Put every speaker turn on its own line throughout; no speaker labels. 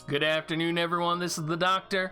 Good afternoon, everyone. This is the Doctor.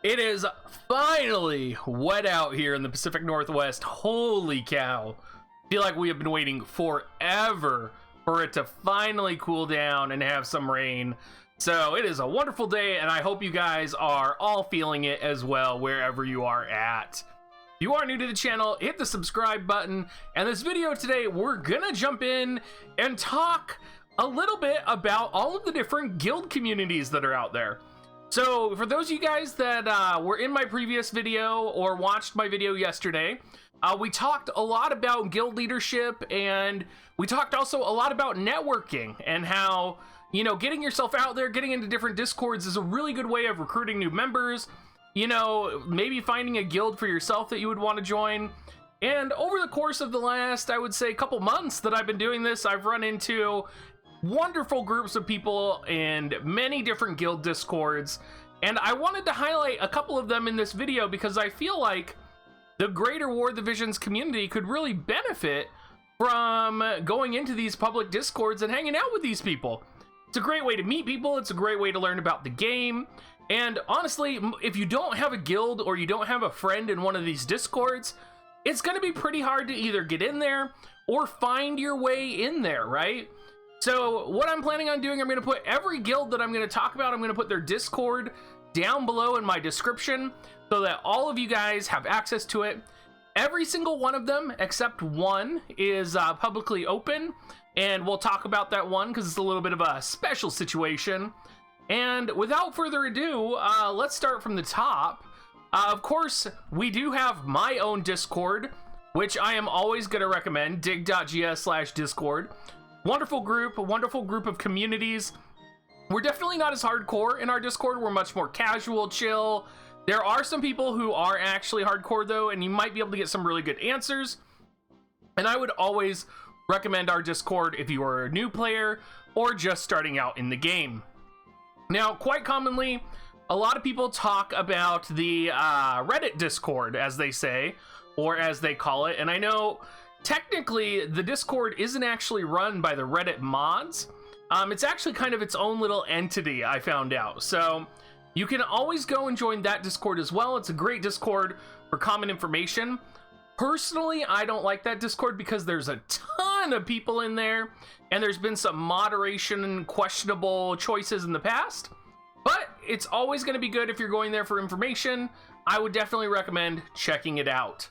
It is finally wet out here in the Pacific Northwest. Holy cow. I feel like we have been waiting forever for it to finally cool down and have some rain. So it is a wonderful day, and I hope you guys are all feeling it as well, wherever you are at. If you are new to the channel, hit the subscribe button. And this video today, we're gonna jump in and talk a little bit about all of the different guild communities that are out there. So for those of you guys that were in my previous video or watched my video yesterday, we talked a lot about guild leadership, and we talked also a lot about networking and how, you know, getting yourself out there, getting into different discords is a really good way of recruiting new members. You know, maybe finding a guild for yourself that you would want to join. And over the course of the last, I would say, couple months that I've been doing this, I've run into wonderful groups of people and many different guild discords, and I wanted to highlight a couple of them in this video because I feel like the greater War Divisions community could really benefit from going into these public discords and hanging out with these people. It's a great way to meet people, it's a great way to learn about the game, and honestly, if you don't have a guild or you don't have a friend in one of these discords, it's going to be pretty hard to either get in there or find your way in there, right? So what I'm planning on doing, I'm going to put every guild that I'm going to talk about, I'm going to put their Discord down below in my description so that all of you guys have access to it. Every single one of them, except one, is publicly open, and we'll talk about that one because it's a little bit of a special situation. And without further ado, let's start from the top. Of course, we do have my own Discord, which I am always going to recommend, dig.gs/discord. Wonderful group, a wonderful group of communities. We're definitely not as hardcore in our Discord. We're much more casual, chill. There are some people who are actually hardcore though, and you might be able to get some really good answers. And I would always recommend our Discord if you are a new player or just starting out in the game. Now, quite commonly, a lot of people talk about the Reddit Discord, as they say, or as they call it. And I know technically, the Discord isn't actually run by the Reddit mods. It's actually kind of its own little entity, I found out. So you can always go and join that Discord as well. It's a great Discord for common information. Personally, I don't like that Discord because there's a ton of people in there, and there's been some moderation and questionable choices in the past. But it's always going to be good if you're going there for information. I would definitely recommend checking it out.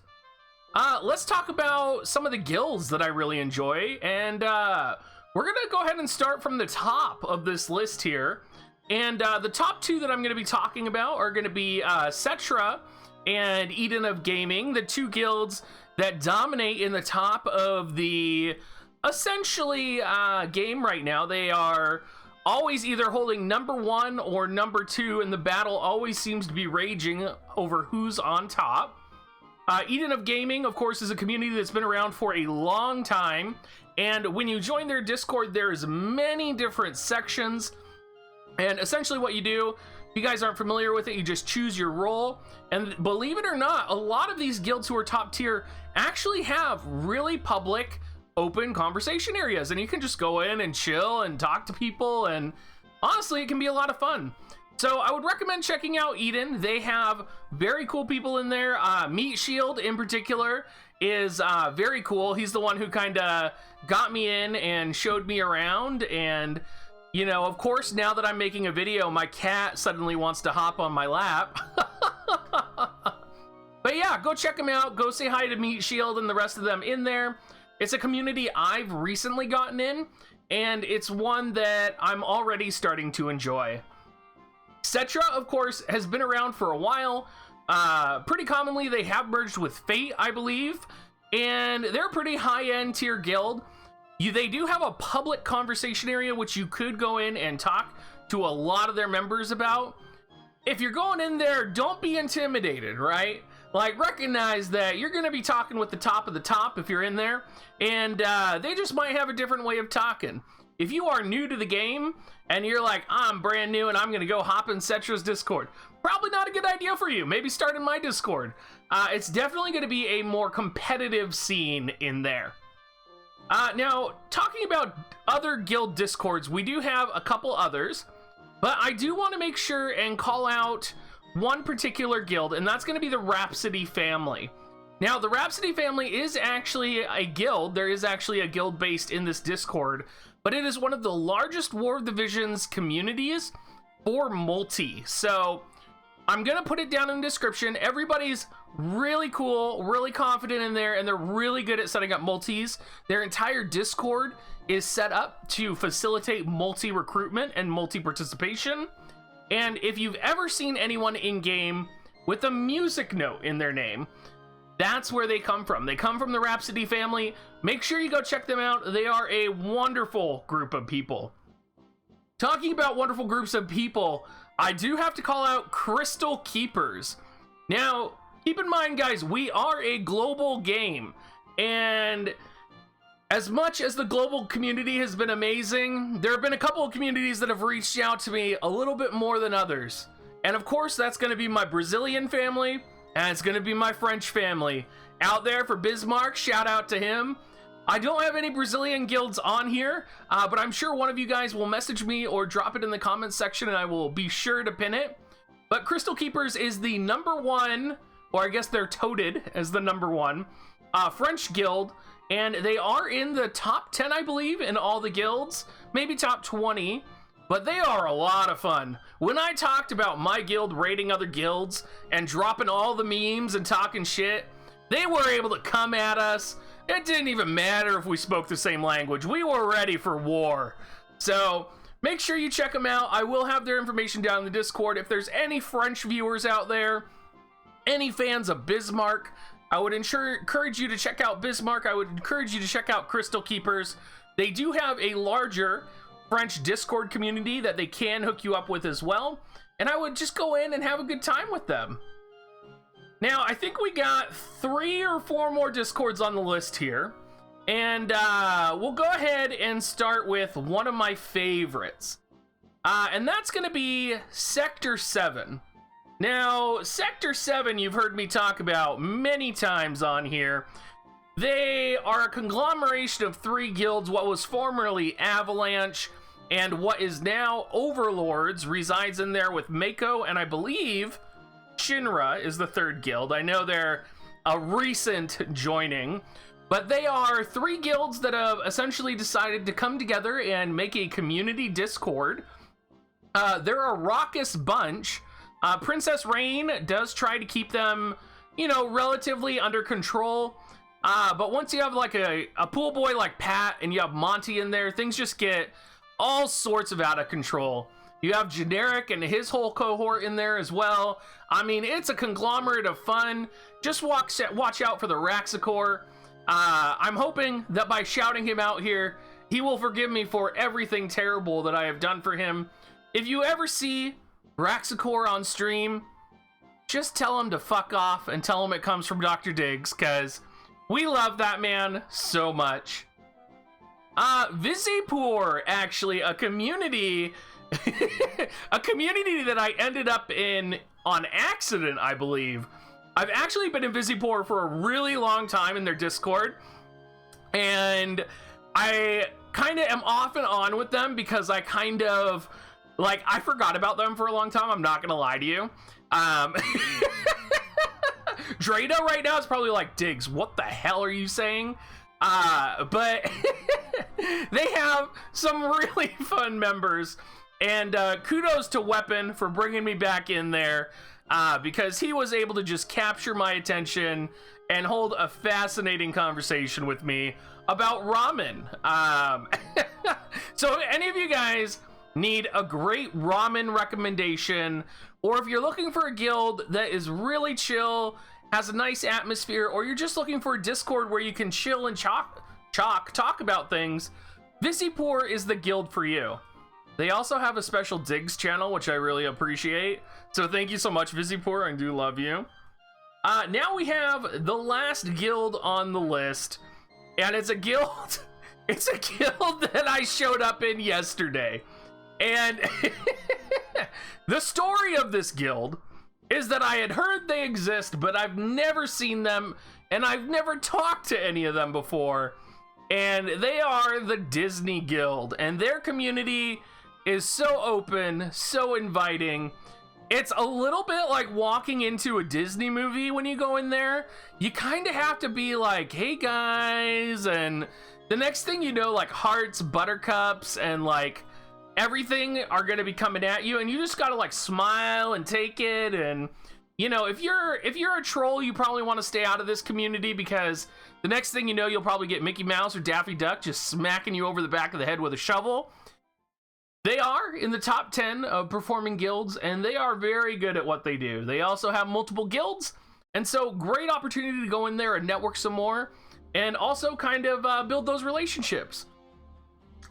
Let's talk about some of the guilds that I really enjoy, and we're gonna go ahead and start from the top of this list here. And the top two that I'm gonna be talking about are gonna be Cetra and Eden of Gaming, the two guilds that dominate in the top of the essentially game right now. They are always either holding number one or number two, and the battle always seems to be raging over who's on top. Eden of Gaming, of course, is a community that's been around for a long time, and when you join their Discord, there's many different sections, and essentially what you do, if you guys aren't familiar with it, you just choose your role, and believe it or not, a lot of these guilds who are top tier actually have really public, open conversation areas, and you can just go in and chill and talk to people, and honestly, it can be a lot of fun. So I would recommend checking out Eden. They have very cool people in there. Meat Shield in particular is very cool. He's the one who kind of got me in and showed me around. And, you know, of course, now that I'm making a video, my cat suddenly wants to hop on my lap. But yeah, go check them out. Go say hi to Meat Shield and the rest of them in there. It's a community I've recently gotten in, and it's one that I'm already starting to enjoy. Cetra, of course, has been around for a while. Pretty commonly, they have merged with Fate, I believe, and they're a pretty high-end tier guild. They do have a public conversation area, which you could go in and talk to a lot of their members about. If you're going in there, don't be intimidated, right? Like, recognize that you're going to be talking with the top of the top if you're in there, and they just might have a different way of talking. If you are new to the game and you're like, I'm brand new and I'm going to go hop in Cetra's Discord, probably not a good idea for you. Maybe start in my Discord. It's definitely going to be a more competitive scene in there. Now, talking about other guild Discords, we do have a couple others. But I do want to make sure and call out one particular guild, and that's going to be the Rhapsody family. Now, the Rhapsody family is actually a guild. There is actually a guild based in this Discord, but it is one of the largest War of the Visions communities for multi. So I'm going to put it down in the description. Everybody's really cool, really confident in there, and they're really good at setting up multis. Their entire Discord is set up to facilitate multi-recruitment and multi-participation. And if you've ever seen anyone in-game with a music note in their name, that's where they come from. They come from the Rhapsody family. Make sure you go check them out. They are a wonderful group of people. Talking about wonderful groups of people, I do have to call out Crystal Keepers. Now, keep in mind, guys, we are a global game, and as much as the global community has been amazing, there have been a couple of communities that have reached out to me a little bit more than others. And of course, that's going to be my Brazilian family, and it's going to be my French family. Out there for Bismarck, shout out to him. I don't have any Brazilian guilds on here, but I'm sure one of you guys will message me or drop it in the comments section, and I will be sure to pin it. But Crystal Keepers is the #1, or I guess they're toted as the #1, French guild. And they are in the top 10, I believe, in all the guilds. Maybe top 20. But they are a lot of fun. When I talked about my guild raiding other guilds and dropping all the memes and talking shit, they were able to come at us. It didn't even matter if we spoke the same language. We were ready for war. So make sure you check them out. I will have their information down in the Discord. If there's any French viewers out there, any fans of Bismarck, I would encourage you to check out Bismarck. I would encourage you to check out Crystal Keepers. They do have a larger French Discord community that they can hook you up with as well. And I would just go in and have a good time with them. Now, I think we got 3 or 4 more Discords on the list here. And we'll go ahead and start with one of my favorites. And that's going to be Sector 7. Now, Sector 7, you've heard me talk about many times on here. They are a conglomeration of 3 guilds, what was formerly Avalanche, and what is now Overlords resides in there with Mako, and I believe Shinra is the 3rd guild. I know they're a recent joining, but they are 3 guilds that have essentially decided to come together and make a community Discord. They're a raucous bunch. Princess Rain does try to keep them, you know, relatively under control. But once you have like a pool boy like Pat and you have Monty in there, things just get all sorts of out of control. You have Generic and his whole cohort in there as well. I mean, it's a conglomerate of fun. Just watch out for the Raxacor. I'm hoping that by shouting him out here, he will forgive me for everything terrible that I have done for him. If you ever see Raxacor on stream, just tell him to fuck off and tell him it comes from Dr. Diggs, because we love that man so much. Visipoor, actually, a community a community that I ended up in on accident, I believe. I've actually been in Visipoor for a really long time in their Discord, and I kind of am off and on with them because I kind of I forgot about them for a long time. I'm not gonna lie to you. Drado right now is probably like, Diggs, what the hell are you saying? But they have some really fun members, and kudos to Weapon for bringing me back in there, because he was able to just capture my attention and hold a fascinating conversation with me about ramen. So if any of you guys need a great ramen recommendation, or if you're looking for a guild that is really chill, has a nice atmosphere, or you're just looking for a Discord where you can chill and talk about things, Visipoor is the guild for you. They also have a special Diggs channel, which I really appreciate. So thank you so much, Visipoor. I do love you. Now we have the last guild on the list, and it's a guild. It's a guild that I showed up in yesterday. And the story of this guild is that I had heard they exist, but I've never seen them, and I've never talked to any of them before. And they are the Disney Guild, and their community is so open, so inviting. It's a little bit like walking into a Disney movie when you go in there. You kind of have to be like, hey guys, and the next thing you know, like hearts, buttercups, and like everything are going to be coming at you, and you just got to like smile and take it. And you know, if you're a troll, you probably want to stay out of this community, because the next thing you know, you'll probably get Mickey Mouse or Daffy Duck just smacking you over the back of the head with a shovel. They are in the top 10 of performing guilds, and they are very good at what they do. They also have multiple guilds, and so great opportunity to go in there and network some more, and also kind of build those relationships.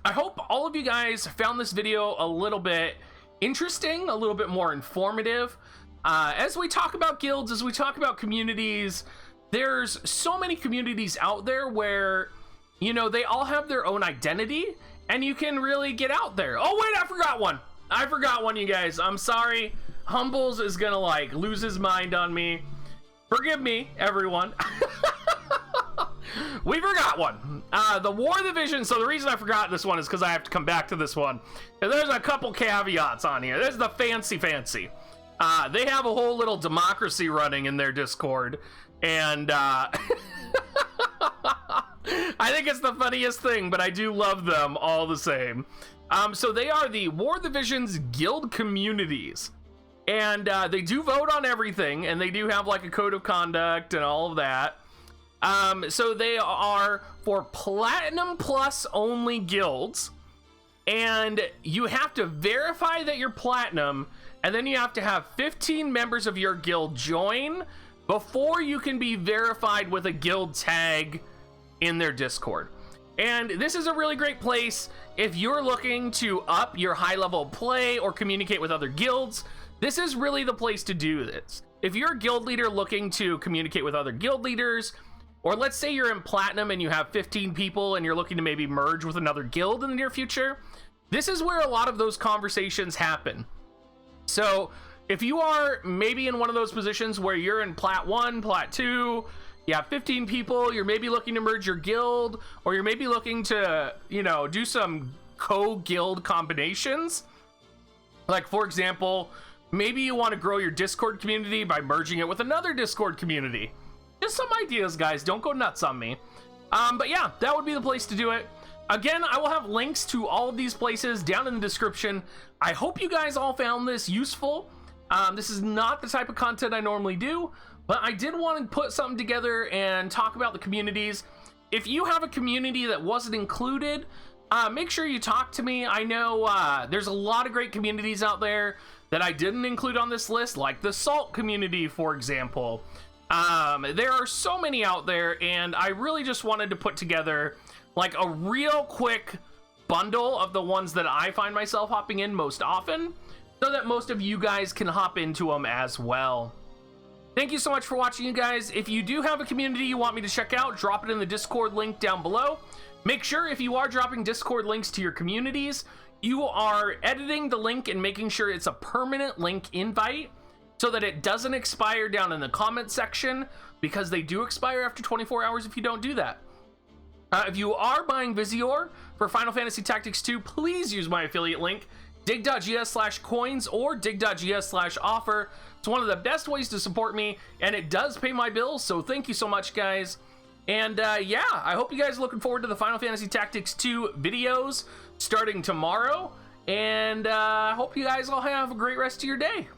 I hope all of you guys found this video a little bit interesting, a little bit more informative. As we talk about guilds, as we talk about communities, there's so many communities out there where, you know, they all have their own identity, and you can really get out there. Oh wait, I forgot one, you guys. I'm sorry. Humbles is gonna like lose his mind on me. Forgive me, everyone. We forgot one. The War Division. So the reason I forgot this one is because I have to come back to this one. And there's a couple caveats on here. There's the fancy. They have a whole little democracy running in their Discord, and I think it's the funniest thing, but I do love them all the same. So they are the War Division's guild communities, and they do vote on everything, and they do have like a code of conduct and all of that. So they are for Platinum Plus only guilds, and you have to verify that you're Platinum, and then you have to have 15 members of your guild join before you can be verified with a guild tag in their Discord. And this is a really great place if you're looking to up your high level play or communicate with other guilds. This is really the place to do this. If you're a guild leader looking to communicate with other guild leaders, or let's say you're in Platinum and you have 15 people and you're looking to maybe merge with another guild in the near future, this is where a lot of those conversations happen. So if you are maybe in one of those positions where you're in Plat 1, Plat 2, you have 15 people, you're maybe looking to merge your guild, or you're maybe looking to, you know, do some co-guild combinations. Like, for example, maybe you want to grow your Discord community by merging it with another Discord community. Just some ideas, guys. Don't go nuts on me. But yeah, that would be the place to do it. Again, I will have links to all of these places down in the description. I hope you guys all found this useful. This is not the type of content I normally do, but I did want to put something together and talk about the communities. If you have a community that wasn't included, make sure you talk to me. I know there's a lot of great communities out there that I didn't include on this list, like the Salt community, for example. There are so many out there, and I really just wanted to put together like a real quick bundle of the ones that I find myself hopping in most often, so that most of you guys can hop into them as well. Thank you so much for watching, you guys. If you do have a community you want me to check out, drop it in the Discord link down below. Make sure if you are dropping Discord links to your communities, you are editing the link and making sure it's a permanent link invite so that it doesn't expire down in the comment section, because they do expire after 24 hours if you don't do that. If you are buying Visipoor for Final Fantasy Tactics 2, please use my affiliate link, dig.gs/coins or dig.gs/offer. It's one of the best ways to support me, and it does pay my bills, so thank you so much, guys. And yeah, I hope you guys are looking forward to the Final Fantasy Tactics 2 videos starting tomorrow, and I hope you guys all have a great rest of your day.